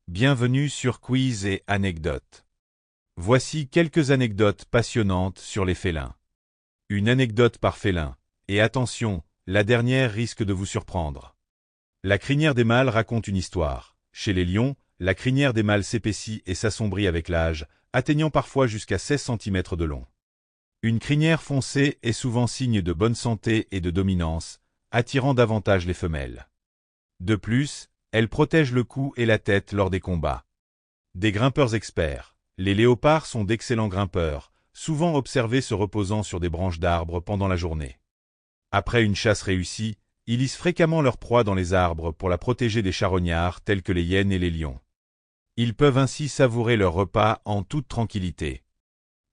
Bienvenue sur Quiz et Anecdotes. Voici quelques anecdotes passionnantes sur les félins. Une anecdote par félin. Et attention, la dernière risque de vous surprendre. La crinière des mâles raconte une histoire. Chez les lions, la crinière des mâles s'épaissit et s'assombrit avec l'âge, atteignant parfois jusqu'à 16 cm de long. Une crinière foncée est souvent signe de bonne santé et de dominance, attirant davantage les femelles. De plus, elle protège le cou et la tête lors des combats. Des grimpeurs experts. Les léopards sont d'excellents grimpeurs, souvent observés se reposant sur des branches d'arbres pendant la journée. Après une chasse réussie, ils hissent fréquemment leur proie dans les arbres pour la protéger des charognards tels que les hyènes et les lions. Ils peuvent ainsi savourer leur repas en toute tranquillité.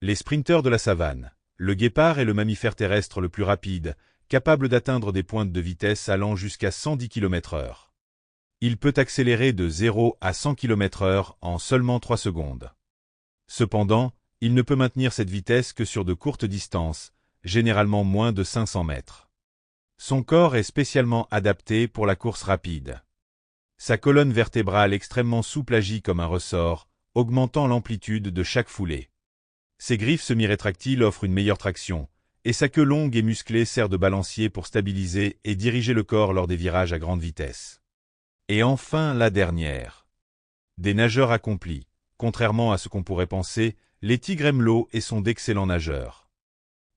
Les sprinteurs de la savane. Le guépard est le mammifère terrestre le plus rapide, capable d'atteindre des pointes de vitesse allant jusqu'à 110 km/h. Il peut accélérer de 0 à 100 km/h en seulement 3 secondes. Cependant, il ne peut maintenir cette vitesse que sur de courtes distances, généralement moins de 500 mètres. Son corps est spécialement adapté pour la course rapide. Sa colonne vertébrale extrêmement souple agit comme un ressort, augmentant l'amplitude de chaque foulée. Ses griffes semi-rétractiles offrent une meilleure traction, et sa queue longue et musclée sert de balancier pour stabiliser et diriger le corps lors des virages à grande vitesse. Et enfin la dernière. Des nageurs accomplis. Contrairement à ce qu'on pourrait penser, les tigres aiment l'eau et sont d'excellents nageurs.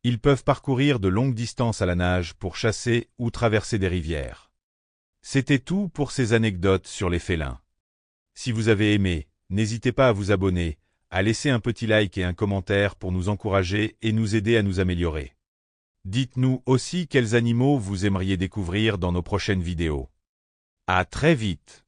Ils peuvent parcourir de longues distances à la nage pour chasser ou traverser des rivières. C'était tout pour ces anecdotes sur les félins. Si vous avez aimé, n'hésitez pas à vous abonner, à laisser un petit like et un commentaire pour nous encourager et nous aider à nous améliorer. Dites-nous aussi quels animaux vous aimeriez découvrir dans nos prochaines vidéos. À très vite!